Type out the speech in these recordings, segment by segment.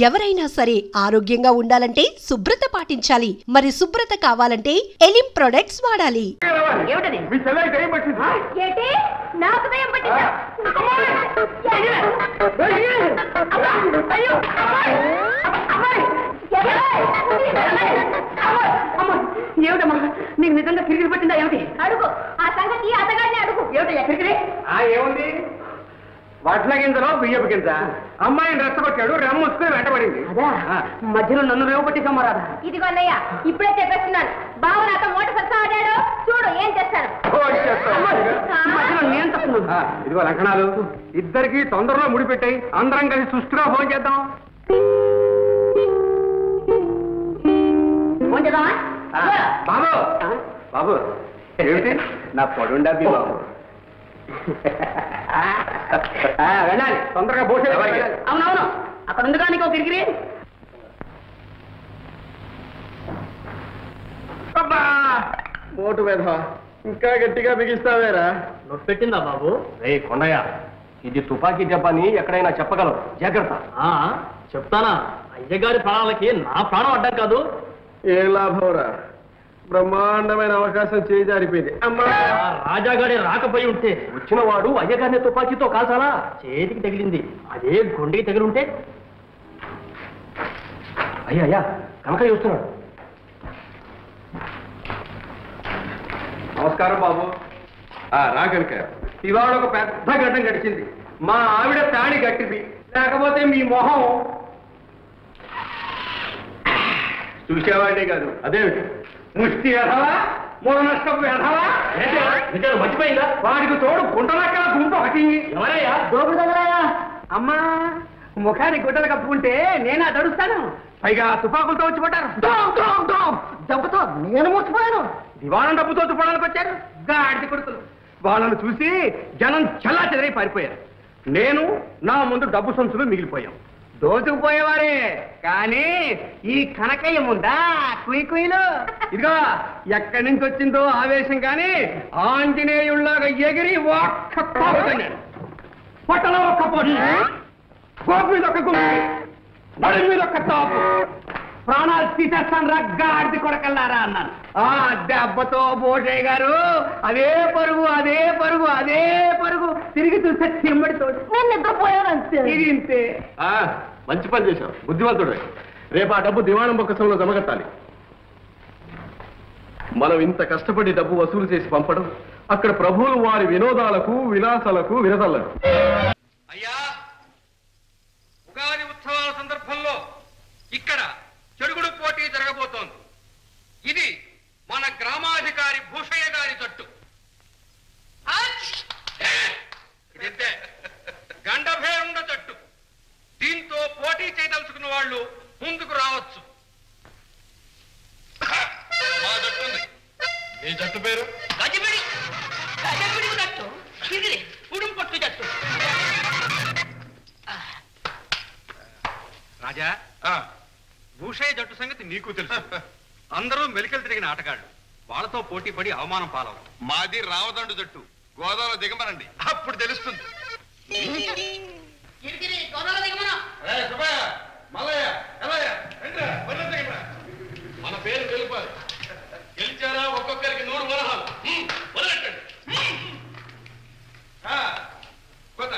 ఎవరైనా సరే ఆరోగ్యంగా ఉండాలంటే శుభ్రత పాటించాలి. మరి శుభ్రత కావాలంటే ఎలిం ప్రొడక్ట్స్ వాడాలి. ఏమిటమ్మా నీకు నిజంగా కిరికిరి పట్టిందా? ఏమిటి అడుగు, ఆ సంగతి అతగాడిని అడుగు. ఏమిటి కిరికిరి? ఏముంది, వడ్ల గింజలో బియ్యపు గింజ. అమ్మాయిని రెచ్చగొట్టాడు, రెమ్మొచ్చుకుని వెంటబడింది. అదా మధ్యలో నన్ను రేవు పట్టిసమ్మా రాదా? ఇదిగో అన్నయ్య, ఇప్పుడే చెప్పేస్తున్నాను. బావ నాతో మూట సత్తా ఆడాడు, చూడు ఏం చేస్తాను. మధ్యలో నేను తప్పున్నాను. ఇదిగో లక్షణాలు, ఇద్దరికి తొందరలో ముడిపెట్టాయి. అందరం కలిసి సుష్టిగా ఫోన్ చేద్దాం. ఫోన్ చేద్దామా? బాబు బాబు, ఏమిటి నా పొడుండా బాబు? వెళ్ళాలి తొందరగా భోజనం. అవునవును, అక్కడ ఉంది కానీ ఒక కిరికిరి. ఓటు వేధ ఇంకా గట్టిగా బిగిస్తావేరా? నొప్పి పెట్టిందా బాబు? రే కొండయ్య, ఇది తుపాకీ దెబ్బని ఎక్కడైనా చెప్పగలవు, జాగ్రత్త. చెప్తానా? అయ్యగారి ప్రాణాలకి నా ప్రాణం అడ్డం కాదు. ఏ లాభంరా, బ్రహ్మాండమైన అవకాశం చేజారిపోయింది. రాజాగాడి రాకపోయి ఉంటే వచ్చిన వాడు అయ్యగారిని తుపాకీతో కాల్చాలా? చేతికి తగిలింది, అదే గుండెకి తగిలింటే. అయ్యా కనకయ్య చూస్తున్నాడు. నమస్కారం బాబు. రా కనకయ్య, ఇవాళ ఒక పెద్ద ఘటన గడిచింది. మా ఆవిడ తాడి గట్టిది, లేకపోతే మీ మొహం చూసేవాడే కాదు. అదేమిటి, ముష్టి ఎదవా, మూల నష్టపు ఎదవా, మర్చిపోయిందా? వాడికి తోడు గుంటలక్కడ గుంపు ఒకటి. ఎవరయ్యా? దోపుడు తగలయ్యా. అమ్మా, ముఖానికి గుడ్డలు కప్పుకుంటే నేనా తడుస్తాను. పైగా తుపాకులతో వచ్చి పడ్డారు. దెబ్బతో నేను మోసిపోయాను. దివాణం డబ్బుతో తుపాడానికి వచ్చారు గాడిద కొడుకులు. వాళ్ళను చూసి జనం చల్లా చెదరై పారిపోయారు. నేను నా ముందు డబ్బు సంచులు మిగిలిపోయాం. దోచుకుపోయేవారే కానీ ఈ కనకయ్య ముందా కుయ్యిలో. ఇదిగో ఎక్కడి నుంచి వచ్చిందో ఆవేశం కానీ ఆంజనేయుల్లాగా ఎగిరి ఒక్క తోపుతున్నాడు. పొట్టలో ఒక్క పొడి, గోపు మీద ఒక గుంపు, నడు మీద ఒక తాపు, ప్రాణాలు తీసేస్తాను రగ్గాడిది కొడకల్లారా అన్నాను. ఆ దెబ్బతో బోషయ్య గారు అదే పరుగు అదే పరుగు అదే పరుగు తిరిగి చూస్తే చిమ్మడితో నేను నిద్రపోయాను. అంతే, ఇది ఇంతే. మంచి పని చేశావు, బుద్ధివంతుడు. రేపు ఆ డబ్బు దివాణం బొక్కసంలో జమగట్టాలి. మనం ఇంత కష్టపడి డబ్బు వసూలు చేసి పంపడం, అక్కడ ప్రభువులు వారి వినోదాలకు విలాసాలకు విరదల్లరు. అయ్యా, ఉగాది ఉత్సవాల సందర్భంలో ఇక్కడ చెడుగుడు పోటీ జరగబోతోంది. ఇది మన గ్రామాధికారి భూషయ్య గారి జట్టు. ఇదింతే గండభేరుండ జట్టు. దీంతో పోటీ చేయదలుచుకున్న వాళ్ళు ముందుకు రావచ్చు. మా జట్టు ఉంది. ఏ జట్టు పేరు? గజిబిడి జట్టు, ఇది ఉడుం పట్టు జట్టు. రాజా, భూషయ్య జట్టు సంగతి నీకు తెలుసు. అందరూ మెలికలు తిరిగిన ఆటగాళ్ళు. వాళ్ళతో పోటీ పడి అవమానం పాలవు. మాది రావదండు జట్టు, గోదావరి దిగమనండి, అప్పుడు తెలుస్తుంది. మన పేరు గెలుపాలి. గెలిచారా ఒక్కొక్కరికి 100 వరహాలు. వదలెట్టండి. కొత్త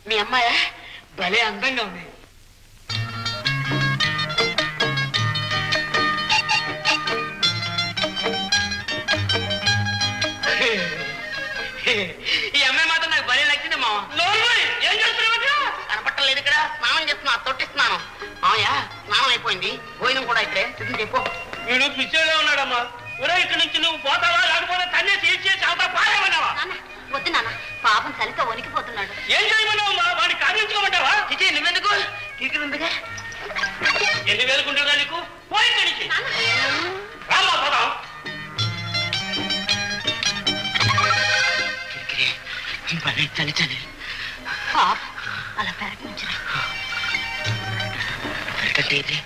మీ అమ్మాయ భలే అందంగా ఉంది. ఈ అమ్మాయి మాత్రం నాకు భలే నచ్చింది మామ. ఏం చేస్తున్నావు? కనపట్టలేదు ఇక్కడ. స్నానం చేస్తున్నా, తొట్టిస్తున్నాను. మామయ్య స్నానం అయిపోయింది, భోజనం కూడా ఇక్కడే. సిద్ధం చెప్పు. వీడు పిచ్చోళ్ళే ఉన్నాడమ్మా. ఒరే ఇక్కడి నుంచి నువ్వు పోతావా లేకపోతే తన్నే తీసేసి అంతా పారేమన్నావా? వద్దు నాన్న, పాపం చలితో వణికిపోతున్నాడు. ఏం చేయమన్నావమ్మా? వాడిని కాదించుకోమంటావా? చిచి నువ్వెందుకు? తీరుందిగా. ఎన్ని వేలుకుంటుందా నీకు? పోయి ఇక్కడి నుంచి రామ్మా, పోదాం. చలి చలి పాప అలా ప్రకటించరా. ఎందుకంటే ఇది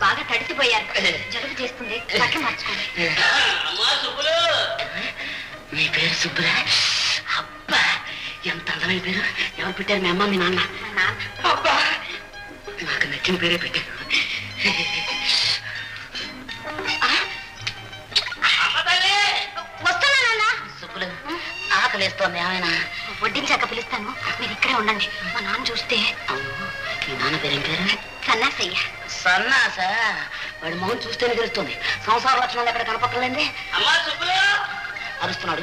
బాగా తడిసిపోయారు, జలుబు చేస్తుంది. బట్టలు మార్చుకోండి. అమ్మా సుబ్బులు, నీ పేరు సుబ్బురా? అబ్బా ఎంత అందమైన పేరు. ఎవరు పెట్టారు? మీ అమ్మ మీ నాన్న? అబ్బా నాకు నచ్చిన పేరే పెట్టారు. వస్తున్నా నాన్న. సుబ్బులు ఆకలిస్తోంది. ఏమైనా వడ్డించాక పిలుస్తాను, మీరు ఇక్కడే ఉండండి. మా నాన్న చూస్తే. అవును, మీ నాన్న పేరు ఏం పేరు? సన్నాసయ్య. సన్నాస? వాడి మొహం చూస్తేనే తెలుస్తుంది. సంసార లక్షణాలు ఎక్కడ కనపక్కలేంది. అమ్మా సుబ్బులు అరుస్తున్నాడు.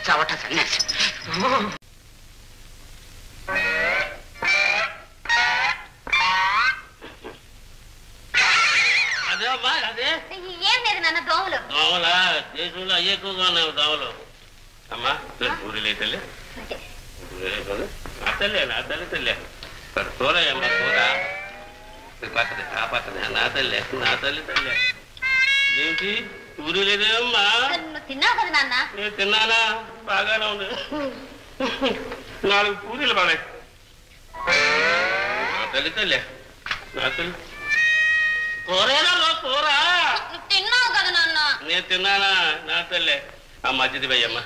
చవట సన్యాసి. అదే అమ్మా అదే. ఏం లేదు నాన్న, దోమలు. దోమలా? దేశంలో అయ్యే ఎక్కువగా ఉన్నాయి దోమలు. అమ్మా పూరీలే తల్లి, నా తల్లి నా తల్లి తల్లి. కూరయ్యమ్మా కూర పక్కనే ఆ పక్కనే. నా తల్లి నా తల్లి తల్లి. ఏంటి పూరీ లేదేమ్మా? నువ్వు తిన్నావు కదా నాన్న. నేను తిన్నానా? బాగానే ఉంది. 4 పూరీలు బాగా. నా తల్లి తల్లి నా తల్లి. కూరేనా కూర? నువ్వు తిన్నావు కదా నాన్న. నేను తిన్నానా? నా తల్లి. ఆ మధ్యది భయ్యమ్మా,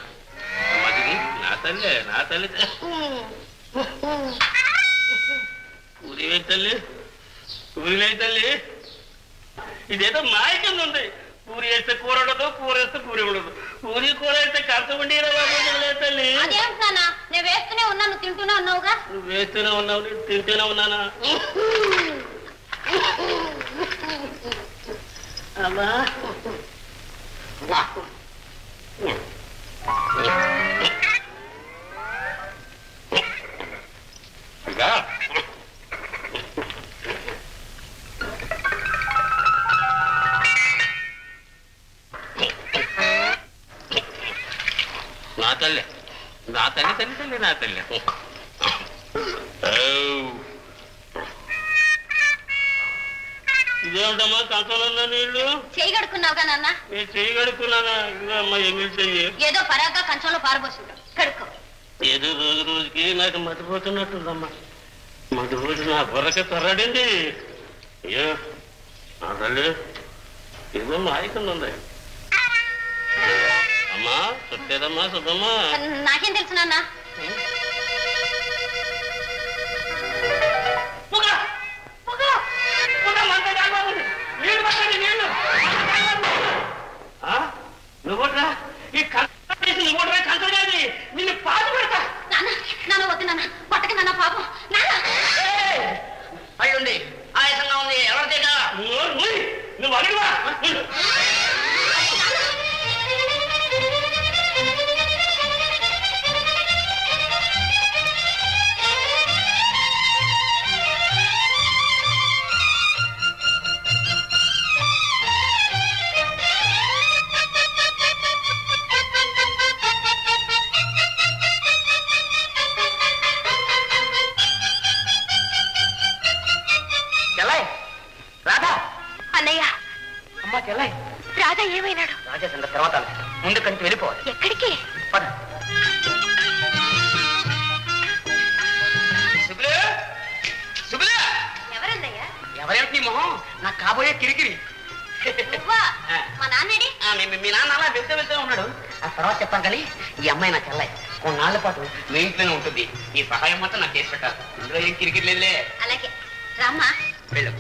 ఆ మధ్యది. నా తల్లి నా తల్లి. పూరి వేయి తల్లి, పూరి వేయి తల్లి. ఇదేదో మాయ కింద ఉంది. పూరి వేస్తే కూర ఉండదు, కూర వేస్తే పూరి ఉండదు. పూరి కూర వేస్తే కర్త ఉండి తల్లి. అదేమిటి నాన్న, నేను వేస్తూనే ఉన్నాను, తింటూనే ఉన్నావుగా. నువ్వు వేస్తూనే ఉన్నావు, నేను తింటూనే ఉన్నానా? అమ్మా నా తల్లి నా తల్లి తల్లి తల్లి నా తల్లి. ఇదేమిటమ్మా కంచంలో నీళ్లు? చేయి కడుక్కున్నావుగా నాన్న. నేను చేయి కడుక్కున్నానా? ఇదమ్మా ఎంగిల్ చెయ్యి. ఏదో పరాగ్గా కంచంలో పారబోసింది, కడుక్కో. ఏదో రోజు రోజుకి నాకు మతిపోతున్నట్టుందమ్మా. మతిపోతు నా బుర్రకి తర్రాడింది. అయ్యో నా తల్లి ఏదో మాయకుంది. అమ్మా చుట్టేదమ్మా సుబ్బమ్మా. నాకేం తెలుసు నాన్న. నువ్వుట్రా ఈ కంచేసి నువ్వుట్రా కంచగాది నిన్ను పాటు పెడతా. నాన్న నాన్న వద్దు నాన్న, పట్టక నాన్న పాపం. నాన్న అయ్యుండి ఆయాసంగా ఉంది. ఎవరిదేగా నువ్వు అడిగివా? రాధా ఏమైనాడు? రాజా సంగతి తర్వాత ముందు కంచి వెళ్ళిపోవాలి. ఎక్కడికి? ఎవరందయ్యా? ఎవరేమిటి మొహం? నాకు కాబోయే కిరికిరి. మా నాన్నడి? మీ నాన్న అలా వెళ్తే వెళ్తే ఉన్నాడు. ఆ తర్వాత చెప్తాను కానీ ఈ అమ్మాయి నా చెల్లాయి. కొన్నాళ్ళ పాటు మీ ఇంట్లోనే ఉంటుంది. ఈ సహాయం మాత్రం నాకు చేసి పెట్టాలి. ఇందులో ఏం కిరికిరి లేదులే. అలాగే రామ్మా. వెళ్ళు.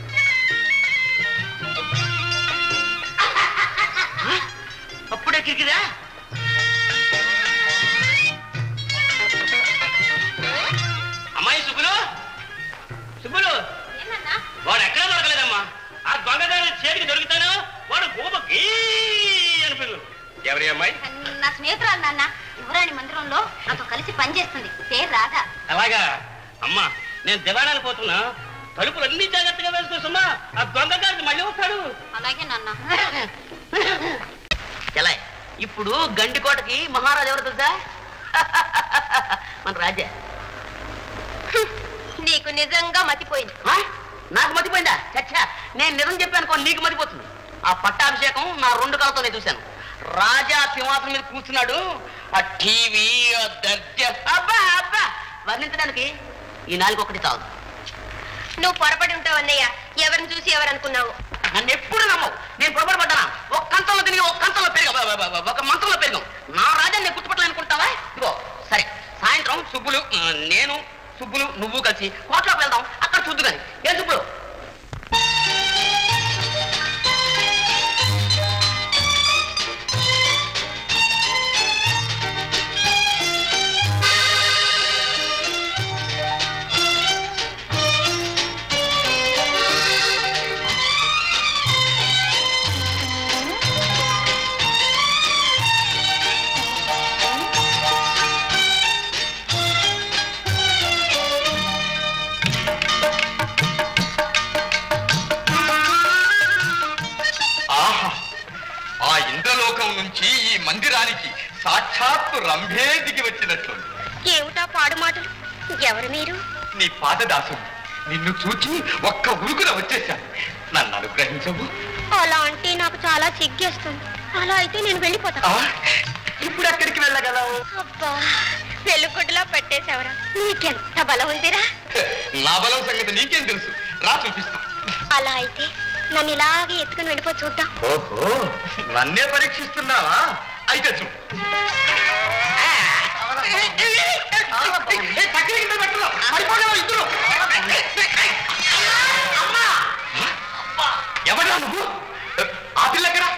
అప్పుడే కిరికిరా? అమ్మాయి సుబ్బులు సుబ్బులు వాడు ఎక్కడా దొరకలేదమ్మా. ఆ దొంగదారి చేతికి దొరుకుతాను వాడు గోపకి అనిపించు. ఎవరి అమ్మాయి? నా స్నేహితురాలు నాన్న. యువరాణి మందిరంలో నాతో కలిసి పనిచేస్తుంది, పేరు రాధా. అలాగా అమ్మా, నేను దివాణాలు పోతున్నా. తలుపులు అన్ని జాగ్రత్తగా వేసుకోసమ్మా. ఆ దొంగదారికి మళ్ళీ వస్తాడు. అలాగే నాన్న. ఎలా ఇప్పుడు గండికోటకి మహారాజు ఎవరు తెలుసా? మన రాజా. నీకు నిజంగా మతిపోయింది. నాకు మతిపోయిందా? చచ్చా, నేను నిజం చెప్పానుకో నీకు మతిపోతుంది. ఆ పట్టాభిషేకం నా 2 కళ్ళతో నేను చూశాను. రాజా సింహాసనం మీద కూర్చున్నాడు. ఆ టీవీ, ఆ దర్జా, అబ్బా అబ్బా వర్ణించడానికి ఈ 4 ఒకటి చాలు. నువ్వు పొరపడి ఉంటావు అన్నయ్య. ఎవరిని చూసి ఎవరు అనుకున్నావు? నన్ను ఎప్పుడు నమ్మవు. నేను పొరపాటు పడ్డానా? ఒక కంచంలో తిరిగి ఒక కంచంలో పెరిగా ఒక మంత్రంలో పెరిగాం. నా రాజాన్ని గుర్తుపట్టాలనుకుంటావా? ఇదిగో సరే, సాయంత్రం సుబ్బులు, నేను, సుబ్బులు, నువ్వు కలిసి కోట్లోకి వెళ్దాం. అక్కడ చూద్దు కానీ. ఏం సుబ్బులు? నుంచి ఈ మందిరానికి సాక్షాత్తు రంభే దిగి వచ్చినట్లు. ఏమిటా పాడు మాటలు? ఎవరు మీరు? నీ పాదదాసుడు. నిన్ను చూచి ఒక్క ఉరుకున వచ్చేశాను. నన్ను అనుగ్రహించవు. అలా అంటే నాకు చాలా సిగ్గేస్తుంది. అలా అయితే నేను వెళ్ళిపోతాను. ఇప్పుడు ఎక్కడికి వెళ్ళగలవు? అబ్బా, వెలుగుడ్లా పెట్టేశావరా. నీకెంత బలం ఉందిరా? నా బలం సంగతి నీకేం తెలుసు? రా చూపిస్తా. అలా అయితే నన్ను ఇలాగే ఎత్తుకుని వెళ్ళిపో చూద్దాం. ఓహో, నన్నే పరీక్షిస్తున్నావా? అయితే చూ. ఎవరా నువ్వు? ఆ పిల్లకరా?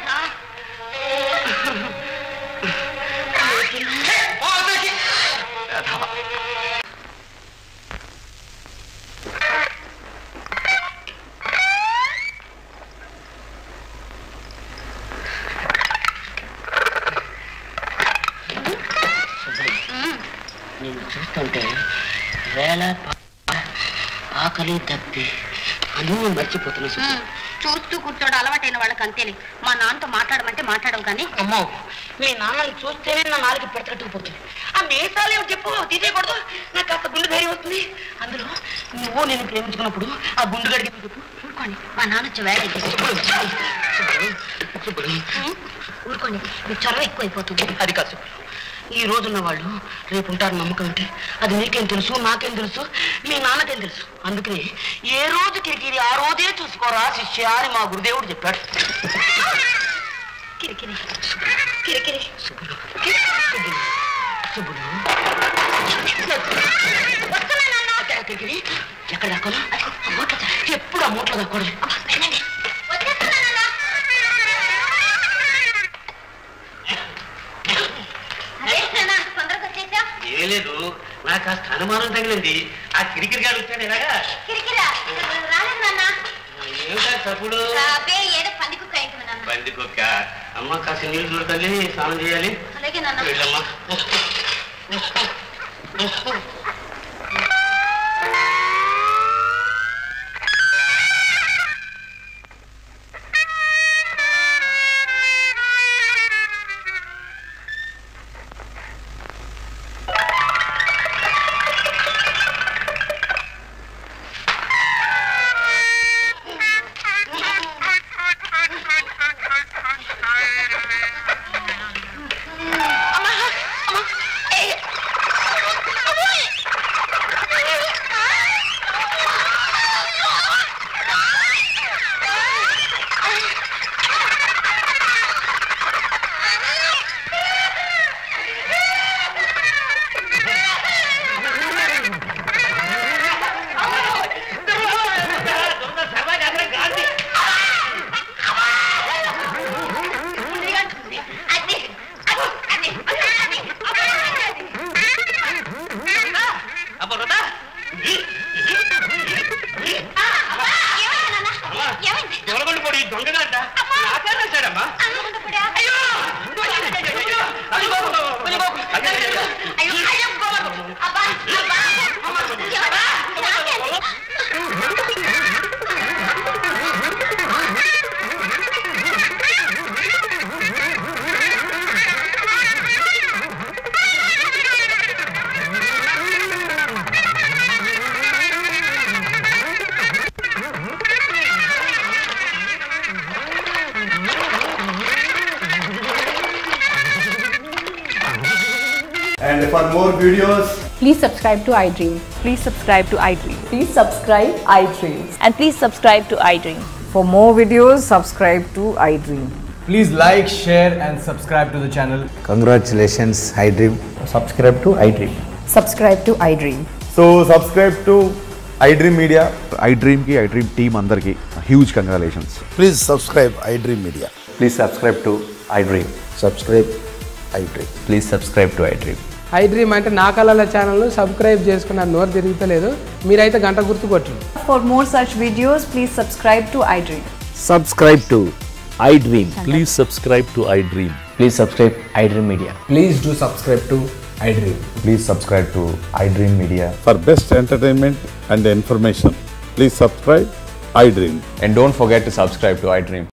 నేను చూస్తుంటే వేళ ఆకలి తప్పి అన్నీ మర్చిపోతున్నా. చూస్తూ కూర్చోడు అలవాటైన వాళ్ళకి అంతేలే. మా నాన్నతో మాట్లాడమంటే మాట్లాడవు కానీ. అమ్మో, మీ నాన్నని చూస్తేనే నా నాలుగు పెడతట్టుకుపోతుంది. ఆ మీసాలు ఏమో చెప్పు, తీసేయకూడదు. నాకు కాస్త గుండె ధైర్యం వస్తుంది. అందులో నువ్వు నేను ప్రేమించుకున్నప్పుడు ఆ గుండు గడికి చెప్పు. ఊరుకోండి, మా నాన్న వచ్చి వేళ ఊరుకోండి, మీ చొరవ ఎక్కువైపోతుంది. అది కాదు, ఈ రోజున్న వాళ్ళు రేపు ఉంటారు నమ్మకం అంటే అది నీకేం తెలుసు, నాకేం తెలుసు, మీ నాన్నకేం తెలుసు. అందుకని ఏ రోజు కిరికిరి ఆ రోజే చూసుకోరా శిష్య అని మా గురుదేవుడు చెప్పాడు. కిరికిరి కిరికిరి సుబ్బులు కిరికిరి ఎక్కడ దాకోను? ఎప్పుడు ఆ మూట్లో దాక్కూడదు. ఏ లేదు, నాకు కాస్త అనుమానం తగిలింది. ఆ కిరికిరి గారు వచ్చాడు ఎలాగా? ఏమిటా తప్పుడు? పంది కుక్క. అమ్మ కాస్త నీళ్ళు చూడు తల్లి, స్నానం చేయాలి. వెళ్ళమ్మా. And for more videos, please subscribe to iDream. Please subscribe to iDream. Please subscribe iDream. And please subscribe to iDream. For more videos, subscribe to iDream. Please like, share and subscribe to the channel. Congratulations, iDream. Subscribe to iDream. Subscribe to iDream. So subscribe to iDream Media. iDream ki iDream team andarki huge congratulations. Please subscribe iDream Media. Please subscribe to iDream. Subscribe iDream. Please subscribe to iDream. iDream అంటే నా కళల ఛానల్ను subscribe చేసుకున్నారు, నోరు తిరుగుతలేదు. మీరైతే గంట గుర్తు కొట్టండి. For more such videos, please subscribe to iDream. Subscribe to iDream. Please subscribe to iDream. Please subscribe iDream Media. Please do subscribe to iDream. Please subscribe to iDream Media. For best entertainment and information, please subscribe iDream. And don't forget to subscribe to iDream.